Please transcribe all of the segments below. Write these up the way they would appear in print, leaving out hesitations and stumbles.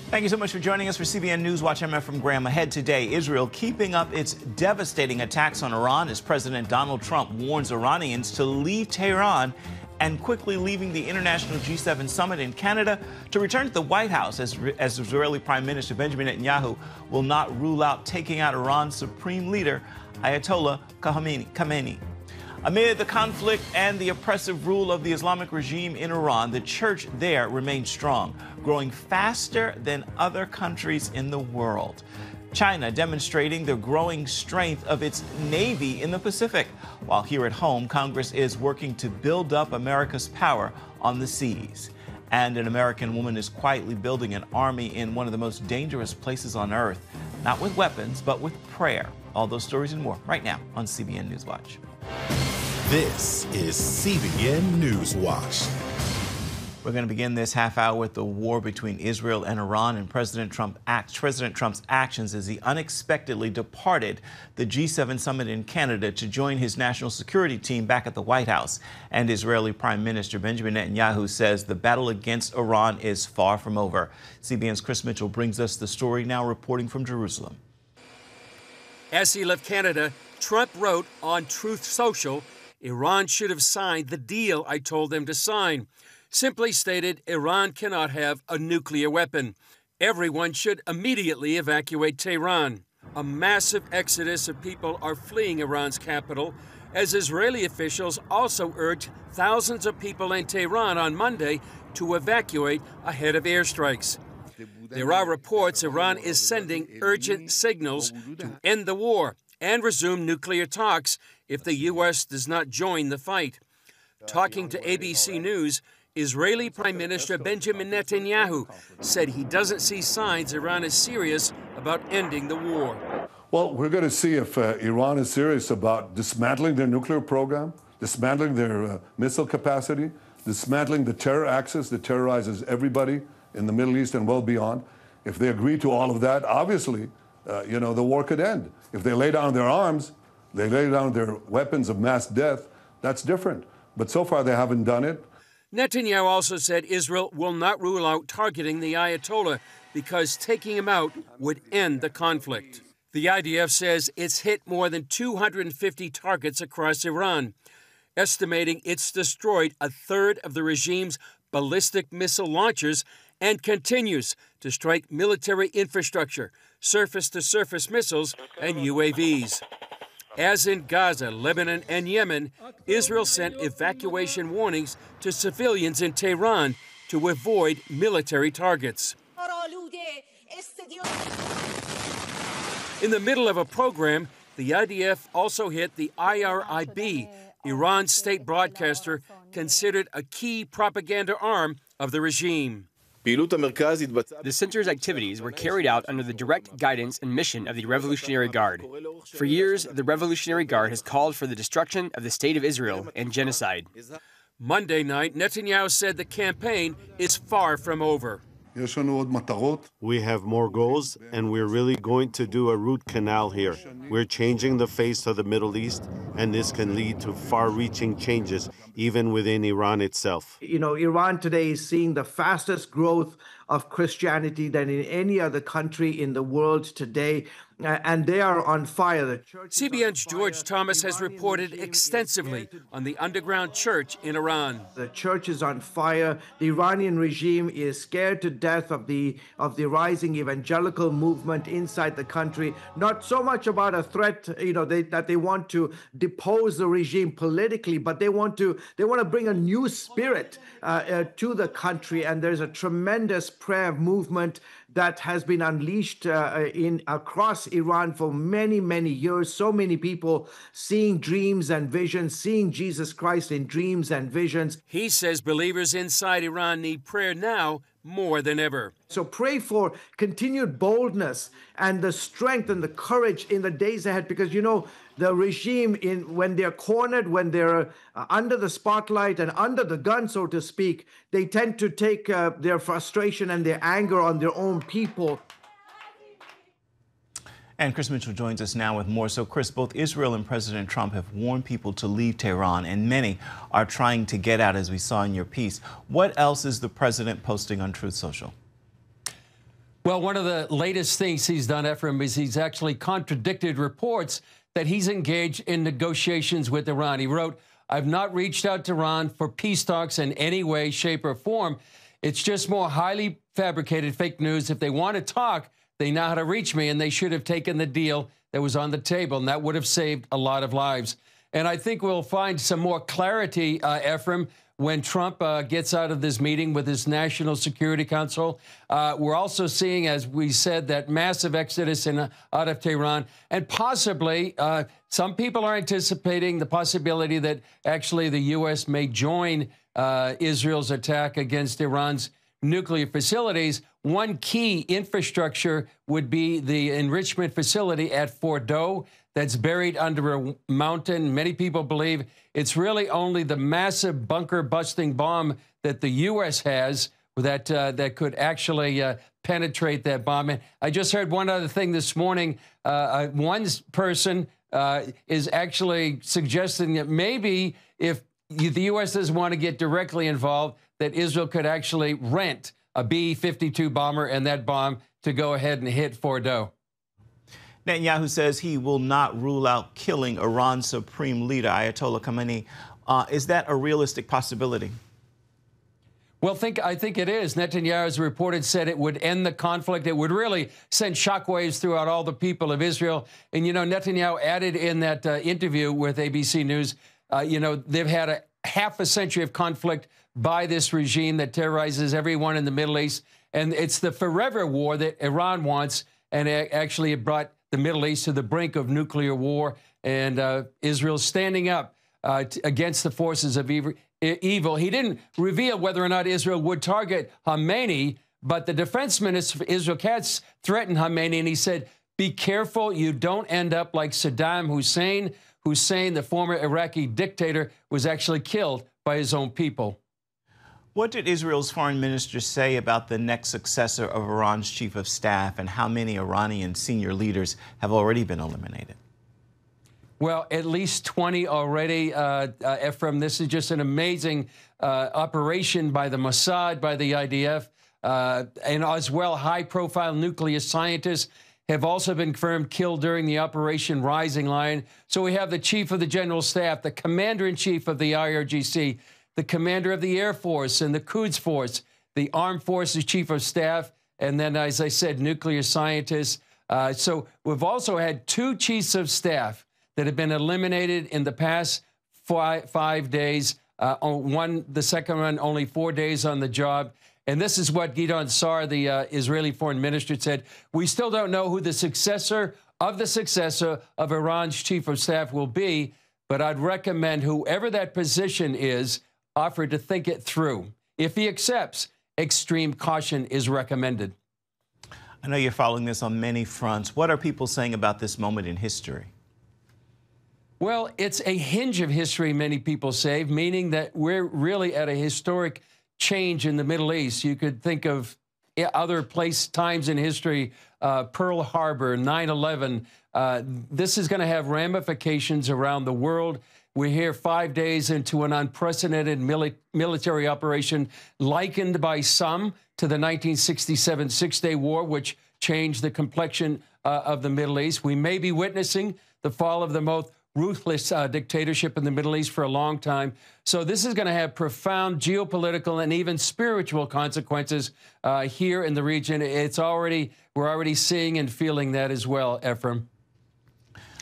Thank you so much for joining us for CBN News Watch. I'm from Graham. Ahead today, Israel keeping up its devastating attacks on Iran as President Donald Trump warns Iranians to leave Tehran and quickly leaving the international G7 summit in Canada to return to the White House as Israeli Prime Minister Benjamin Netanyahu will not rule out taking out Iran's supreme leader, Ayatollah Khamenei. Amid the conflict and the oppressive rule of the Islamic regime in Iran, the church there remains strong, growing faster than other countries in the world. China demonstrating the growing strength of its Navy in the Pacific, while here at home, Congress is working to build up America's power on the seas. And an American woman is quietly building an army in one of the most dangerous places on earth, not with weapons, but with prayer. All those stories and more right now on CBN News Watch. This is CBN News Watch. We're going to begin this half hour with the war between Israel and Iran and President Trump's actions as he unexpectedly departed the G7 summit in Canada to join his national security team back at the White House. And Israeli Prime Minister Benjamin Netanyahu says the battle against Iran is far from over. CBN's Chris Mitchell brings us the story now, reporting from Jerusalem. As he left Canada, Trump wrote on Truth Social, "Iran should have signed the deal I told them to sign." Simply stated, Iran cannot have a nuclear weapon. Everyone should immediately evacuate Tehran. A massive exodus of people are fleeing Iran's capital, as Israeli officials also urged thousands of people in Tehran on Monday to evacuate ahead of airstrikes. There are reports Iran is sending urgent signals to end the war and resume nuclear talks if the U.S. does not join the fight. Talking to ABC News, Israeli Prime Minister Benjamin Netanyahu said he doesn't see signs Iran is serious about ending the war. Well, we're going to see if Iran is serious about dismantling their nuclear program, dismantling their missile capacity, dismantling the terror axis that terrorizes everybody in the Middle East and well beyond. If they agree to all of that, obviously, the war could end. If they lay down their arms, they lay down their weapons of mass death, that's different. But so far, they haven't done it. Netanyahu also said Israel will not rule out targeting the Ayatollah because taking him out would end the conflict. The IDF says it's hit more than 250 targets across Iran, estimating it's destroyed a third of the regime's ballistic missile launchers and continues to strike military infrastructure, surface-to-surface missiles, and UAVs. As in Gaza, Lebanon, and Yemen, Israel sent evacuation warnings to civilians in Tehran to avoid military targets. In the middle of a program, the IDF also hit the IRIB, Iran's state broadcaster, considered a key propaganda arm of the regime. The center's activities were carried out under the direct guidance and mission of the Revolutionary Guard. For years, the Revolutionary Guard has called for the destruction of the State of Israel and genocide. Monday night, Netanyahu said the campaign is far from over. We have more goals, and we're really going to do a root canal here. We're changing the face of the Middle East, and this can lead to far-reaching changes, even within Iran itself. Iran today is seeing the fastest growth of Christianity than in any other country in the world today, and they are on fire. CBN's George Thomas has reported extensively on the underground church in Iran. The church is on fire. The Iranian regime is scared to death of the rising evangelical movement inside the country. Not so much about a threat, that they want to depose the regime politically, but they want to bring a new spirit to the country. And there's a tremendous prayer movement that has been unleashed across Iran for many, many years. So many people seeing dreams and visions, seeing Jesus Christ in dreams and visions. He says believers inside Iran need prayer now more than ever. So pray for continued boldness and the strength and the courage in the days ahead, because the regime, when they're cornered, when they're under the spotlight and under the gun, so to speak, they tend to take their frustration and their anger on their own people. And Chris Mitchell joins us now with more. So, Chris, both Israel and President Trump have warned people to leave Tehran, and many are trying to get out, as we saw in your piece. What else is the president posting on Truth Social? Well, one of the latest things he's done, Ephraim, is he's actually contradicted reports that he's engaged in negotiations with Iran. He wrote, "I've not reached out to Iran for peace talks in any way, shape, or form. It's just more highly fabricated fake news. If they want to talk, they know how to reach me, and they should have taken the deal that was on the table, and that would have saved a lot of lives." And I think we'll find some more clarity, Ephraim, when Trump gets out of this meeting with his National Security Council. We're also seeing, as we said, that massive exodus out of Tehran. And possibly, some people are anticipating the possibility that actually the U.S. may join Israel's attack against Iran's nuclear facilities. One key infrastructure would be the enrichment facility at Fordow that's buried under a mountain. Many people believe it's really only the massive bunker-busting bomb that the U.S. has that could actually penetrate that bomb. And I just heard one other thing this morning. One person is actually suggesting that maybe if the U.S. doesn't want to get directly involved, that Israel could actually rent a B-52 bomber and that bomb to go ahead and hit Fordow. Netanyahu says he will not rule out killing Iran's supreme leader, Ayatollah Khamenei. Is that a realistic possibility? Well, I think it is. Netanyahu's reported said it would end the conflict. It would really send shockwaves throughout all the people of Israel. And, you know, Netanyahu added in that interview with ABC News, you know, they've had half a century of conflict by this regime that terrorizes everyone in the Middle East. And it's the forever war that Iran wants. And actually it brought the Middle East to the brink of nuclear war. And Israel's standing up against the forces of evil. He didn't reveal whether or not Israel would target Khamenei, but the defense minister for Israel, Katz, threatened Khamenei, and he said, "Be careful you don't end up like Saddam Hussein. Hussein, the former Iraqi dictator, was actually killed by his own people." What did Israel's foreign minister say about the next successor of Iran's chief of staff, and how many Iranian senior leaders have already been eliminated? Well, at least 20 already, Ephraim. This is just an amazing operation by the Mossad, by the IDF, and as well high-profile nuclear scientists have also been confirmed killed during the Operation Rising Lion. So we have the chief of the general staff, the commander-in-chief of the IRGC, the commander of the Air Force and the Quds Force, the Armed Forces Chief of Staff, and then, as I said, nuclear scientists. So we've also had 2 chiefs of staff that have been eliminated in the past 5 days. The second one, only 4 days on the job. And this is what Gideon Sa'ar, the Israeli foreign minister, said. "We still don't know who the successor of Iran's chief of staff will be, but I'd recommend whoever that position is offered to think it through. If he accepts, extreme caution is recommended." I know you're following this on many fronts. What are people saying about this moment in history? Well, it's a hinge of history, many people say, meaning that we're really at a historic change in the Middle East. You could think of other times in history, Pearl Harbor, 9/11. This is going to have ramifications around the world. We're here 5 days into an unprecedented military operation likened by some to the 1967 Six-Day War, which changed the complexion of the Middle East. We may be witnessing the fall of the most ruthless dictatorship in the Middle East for a long time. So this is going to have profound geopolitical and even spiritual consequences here in the region. We're already seeing and feeling that as well, Ephraim.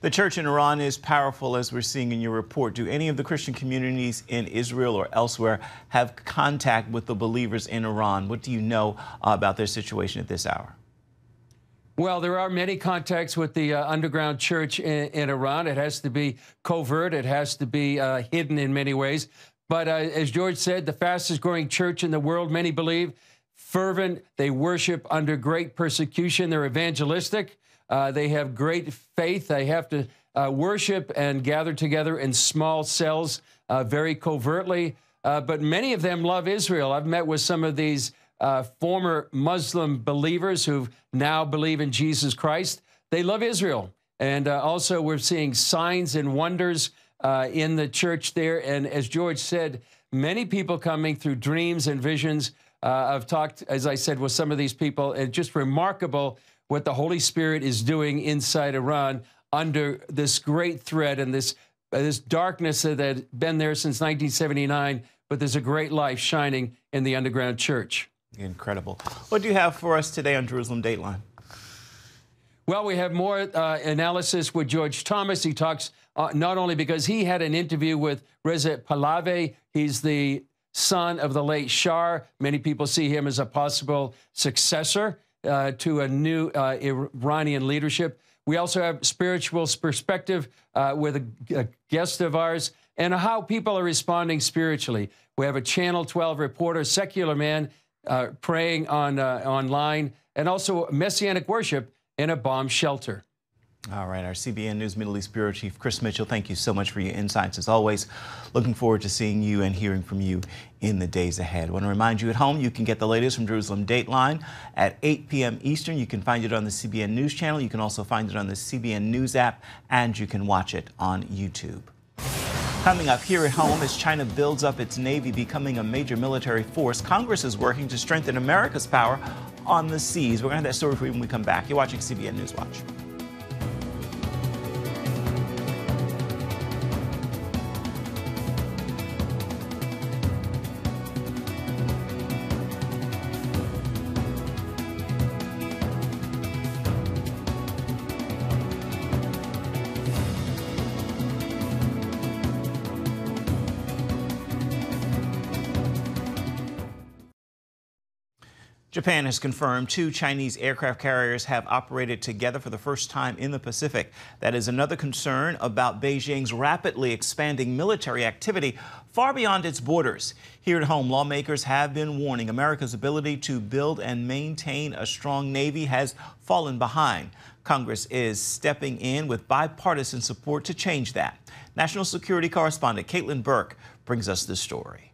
The church in Iran is powerful, as we're seeing in your report. Do any of the Christian communities in Israel or elsewhere have contact with the believers in Iran? What do you know about their situation at this hour? Well, there are many contacts with the underground church in Iran. It has to be covert. It has to be hidden in many ways. But as George said, the fastest growing church in the world, many believe, fervent. They worship under great persecution. They're evangelistic. They have great faith. They have to worship and gather together in small cells very covertly. But many of them love Israel. I've met with some of these former Muslim believers who now believe in Jesus Christ. They love Israel. And also we're seeing signs and wonders in the church there. And as George said, many people coming through dreams and visions I've talked, as I said, with some of these people. It's just remarkable what the Holy Spirit is doing inside Iran under this great threat and this darkness that had been there since 1979. But there's a great light shining in the underground church. Incredible. What do you have for us today on Jerusalem Dateline? Well, we have more analysis with George Thomas. He talks not only because he had an interview with Reza Pahlavi. He's the son of the late Shah. Many people see him as a possible successor to a new Iranian leadership. We also have spiritual perspective with a guest of ours and how people are responding spiritually. We have a Channel 12 reporter, secular man, praying online, and also Messianic worship in a bomb shelter. All right, our CBN News Middle East Bureau Chief Chris Mitchell, thank you so much for your insights as always. Looking forward to seeing you and hearing from you in the days ahead. I want to remind you at home, you can get the latest from Jerusalem Dateline at 8 p.m. Eastern. You can find it on the CBN News Channel. You can also find it on the CBN News app, and you can watch it on YouTube. Coming up here at home, as China builds up its Navy, becoming a major military force, Congress is working to strengthen America's power on the seas. We're going to have that story for you when we come back. You're watching CBN News Watch. Japan has confirmed 2 Chinese aircraft carriers have operated together for the first time in the Pacific. That is another concern about Beijing's rapidly expanding military activity far beyond its borders. Here at home, lawmakers have been warning America's ability to build and maintain a strong Navy has fallen behind. Congress is stepping in with bipartisan support to change that. National security correspondent Caitlin Burke brings us this story.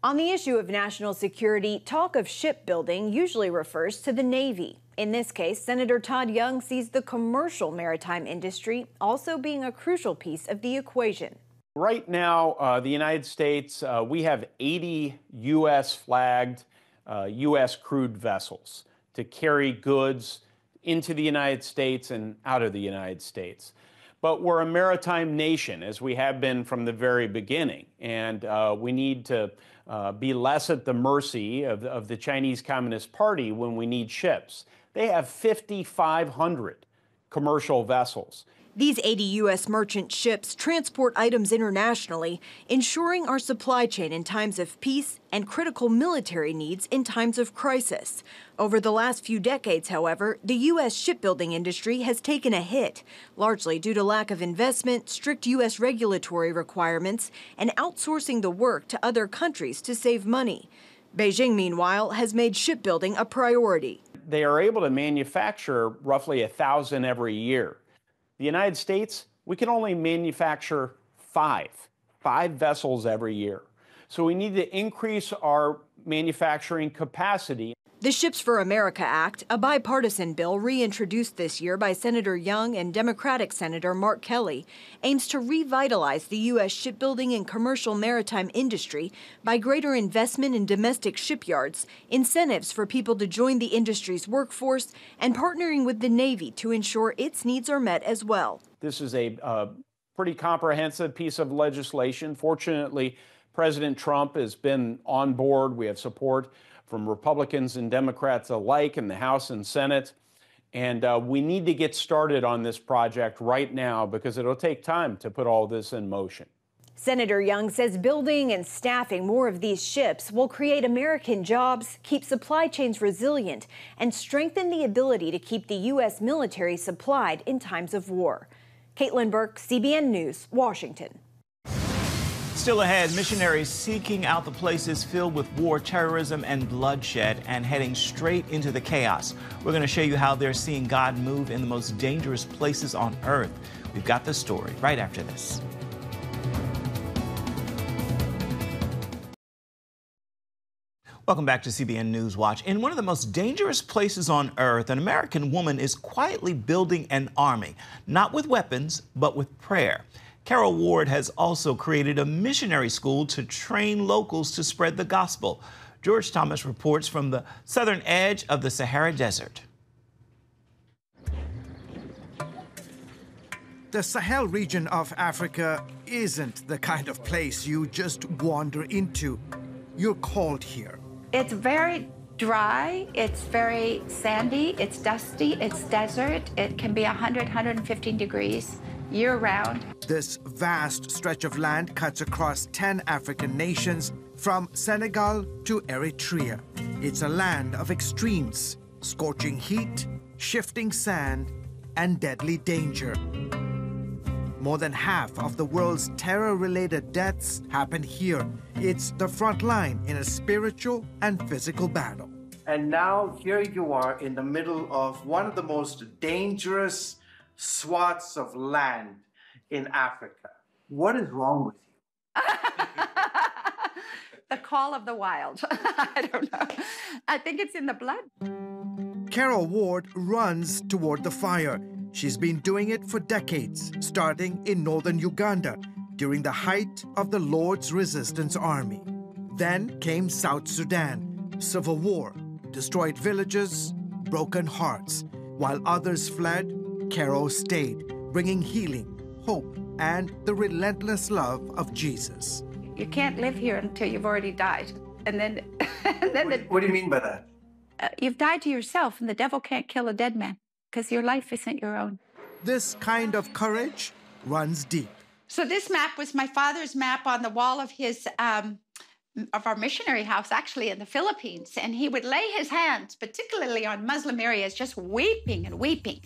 On the issue of national security, talk of shipbuilding usually refers to the Navy. In this case, Senator Todd Young sees the commercial maritime industry also being a crucial piece of the equation. Right now, the United States, we have 80 U.S. flagged U.S. crewed vessels to carry goods into the United States and out of the United States. But we're a maritime nation, as we have been from the very beginning, and we need to be less at the mercy of the Chinese Communist Party when we need ships. They have 5,500 commercial vessels. These 80 U.S. merchant ships transport items internationally, ensuring our supply chain in times of peace and critical military needs in times of crisis. Over the last few decades, however, the U.S. shipbuilding industry has taken a hit, largely due to lack of investment, strict U.S. regulatory requirements, and outsourcing the work to other countries to save money. Beijing, meanwhile, has made shipbuilding a priority. They are able to manufacture roughly 1,000 every year. The United States, we can only manufacture five vessels every year. So we need to increase our manufacturing capacity. The Ships for America Act, a bipartisan bill reintroduced this year by Senator Young and Democratic Senator Mark Kelly, aims to revitalize the U.S. shipbuilding and commercial maritime industry by greater investment in domestic shipyards, incentives for people to join the industry's workforce, and partnering with the Navy to ensure its needs are met as well. This is a pretty comprehensive piece of legislation. Fortunately, President Trump has been on board. We have support from Republicans and Democrats alike in the House and Senate. And we need to get started on this project right now because it'll take time to put all this in motion. Senator Young says building and staffing more of these ships will create American jobs, keep supply chains resilient, and strengthen the ability to keep the U.S. military supplied in times of war. Caitlin Burke, CBN News, Washington. Still ahead, missionaries seeking out the places filled with war, terrorism, and bloodshed and heading straight into the chaos. We're going to show you how they're seeing God move in the most dangerous places on earth. We've got the story right after this. Welcome back to CBN News Watch. In one of the most dangerous places on earth, an American woman is quietly building an army, not with weapons, but with prayer. Carol Ward has also created a missionary school to train locals to spread the gospel. George Thomas reports from the southern edge of the Sahara Desert. The Sahel region of Africa isn't the kind of place you just wander into. You're called here. It's very dry, it's very sandy, it's dusty, it's desert. It can be 100, 115 degrees year-round. This vast stretch of land cuts across 10 African nations, from Senegal to Eritrea. It's a land of extremes, scorching heat, shifting sand, and deadly danger. More than half of the world's terror-related deaths happen here. It's the front line in a spiritual and physical battle. And now here you are in the middle of one of the most dangerous swaths of land in Africa. What is wrong with you? The call of the wild. I don't know. I think it's in the blood. Carol Ward runs toward the fire. She's been doing it for decades, starting in northern Uganda during the height of the Lord's Resistance Army. Then came South Sudan, civil war, destroyed villages, broken hearts. While others fled, Carol stayed, bringing healing, hope, and the relentless love of Jesus. You can't live here until you've already died. And then... What do you mean by that? You've died to yourself, and the devil can't kill a dead man, because your life isn't your own. This kind of courage runs deep. So this map was my father's map on the wall of his of our missionary house, actually in the Philippines. And he would lay his hands, particularly on Muslim areas, just weeping and weeping.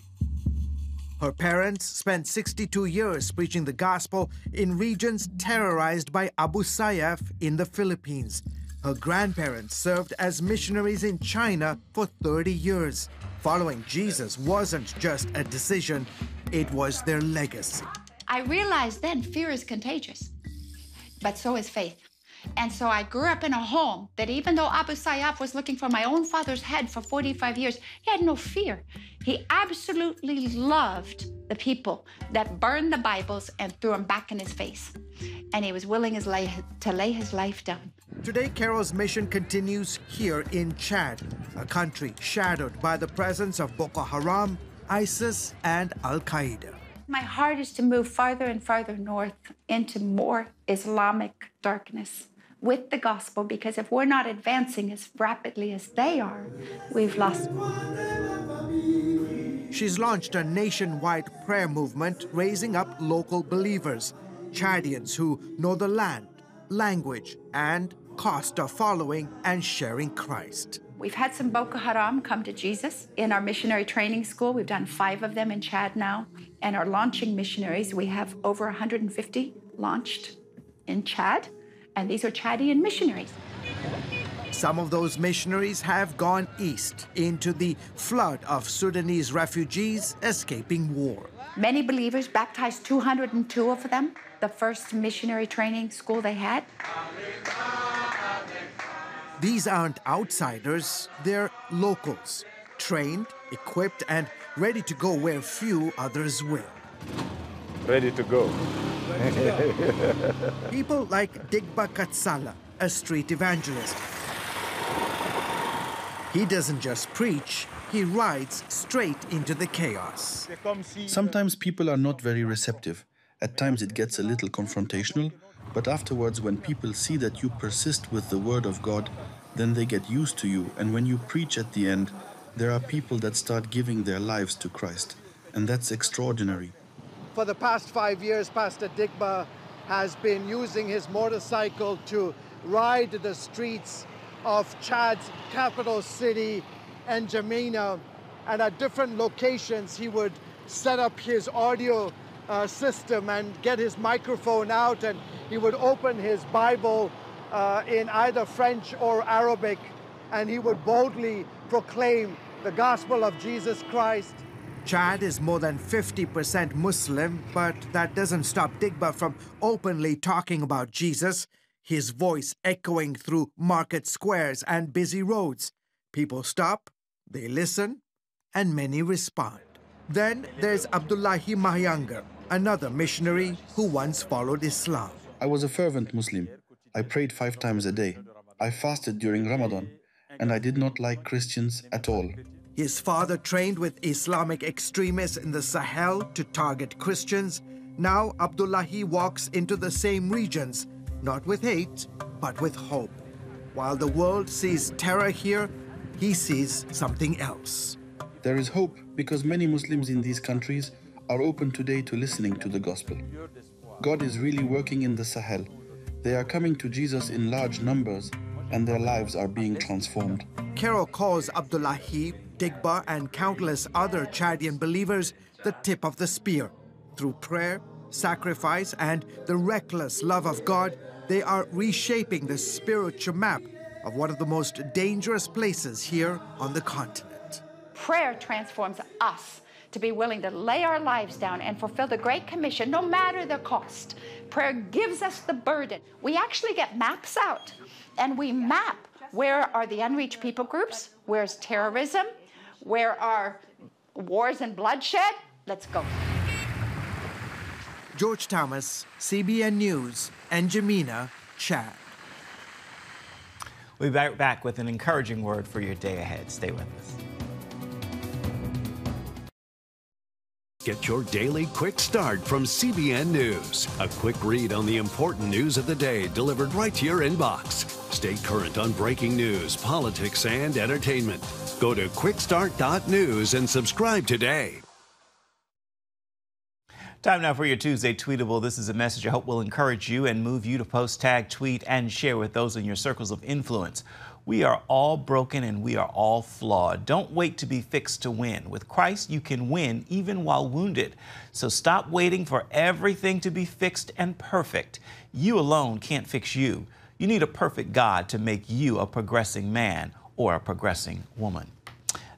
Her parents spent 62 years preaching the gospel in regions terrorized by Abu Sayyaf in the Philippines. Her grandparents served as missionaries in China for 30 years. Following Jesus wasn't just a decision, it was their legacy. I realized then fear is contagious, but so is faith. And so I grew up in a home that even though Abu Sayyaf was looking for my own father's head for 45 years, he had no fear. He absolutely loved the people that burned the Bibles and threw them back in his face. And he was willing to lay his life down. Today, Carol's mission continues here in Chad, a country shadowed by the presence of Boko Haram, ISIS, and Al-Qaeda. My heart is to move farther and farther north into more Islamic darkness with the gospel, because if we're not advancing as rapidly as they are, we've lost. She's launched a nationwide prayer movement raising up local believers, Chadians who know the land, language, and cost of following and sharing Christ. We've had some Boko Haram come to Jesus in our missionary training school. We've done 5 of them in Chad now, and are launching missionaries. We have over 150 launched in Chad, and these are Chadian missionaries. Some of those missionaries have gone east into the flood of Sudanese refugees escaping war. Many believers, baptized 202 of them, the first missionary training school they had. These aren't outsiders, they're locals, trained, equipped, and ready to go where few others will. Ready to go. People like Digba Katsala, a street evangelist. He doesn't just preach, he rides straight into the chaos. Sometimes people are not very receptive. At times it gets a little confrontational, but afterwards when people see that you persist with the word of God, then they get used to you, and when you preach at the end, there are people that start giving their lives to Christ, and that's extraordinary. For the past 5 years, Pastor Digba has been using his motorcycle to ride the streets of Chad's capital city, N'Djamena, and at different locations he would set up his audio system and get his microphone out, and he would open his Bible in either French or Arabic, and he would boldly proclaim the gospel of Jesus Christ. Chad is more than 50% Muslim, but that doesn't stop Digba from openly talking about Jesus, his voice echoing through market squares and busy roads. People stop, they listen, and many respond. Then there's Abdullahi Mahyangar, another missionary who once followed Islam. I was a fervent Muslim. I prayed 5 times a day. I fasted during Ramadan, and I did not like Christians at all. His father trained with Islamic extremists in the Sahel to target Christians. Now Abdullahi walks into the same regions, not with hate, but with hope. While the world sees terror here, he sees something else. There is hope because many Muslims in these countries are open today to listening to the gospel. God is really working in the Sahel. They are coming to Jesus in large numbers, and their lives are being transformed. Carol calls Abdullahi, Digba, and countless other Chadian believers the tip of the spear. Through prayer, sacrifice, and the reckless love of God, they are reshaping the spiritual map of one of the most dangerous places here on the continent. Prayer transforms us to be willing to lay our lives down and fulfill the Great Commission, no matter the cost. Prayer gives us the burden. We actually get maps out, and we map where are the unreached people groups, where's terrorism, where are wars and bloodshed. Let's go. George Thomas, CBN News, N'Djamena, Chad. We'll be back with an encouraging word for your day ahead. Stay with us. Get your daily quick start from CBN News. A quick read on the important news of the day delivered right to your inbox. Stay current on breaking news, politics, and entertainment. Go to quickstart.news and subscribe today. Time now for your Tuesday Tweetable. This is a message I hope will encourage you and move you to post, tag, tweet, and share with those in your circles of influence. We are all broken and we are all flawed. Don't wait to be fixed to win. With Christ, you can win even while wounded. So stop waiting for everything to be fixed and perfect. You alone can't fix you. You need a perfect God to make you a progressing man or a progressing woman.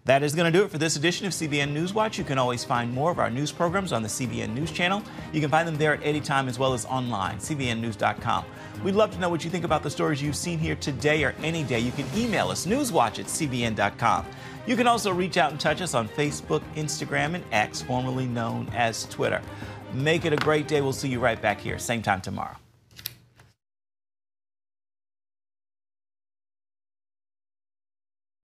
That is going to do it for this edition of CBN NewsWatch. You can always find more of our news programs on the CBN News Channel. You can find them there at any time as well as online, cbnnews.com. We'd love to know what you think about the stories you've seen here today or any day. You can email us, newswatch@cbn.com. You can also reach out and touch us on Facebook, Instagram, and X, formerly known as Twitter. Make it a great day. We'll see you right back here, same time tomorrow.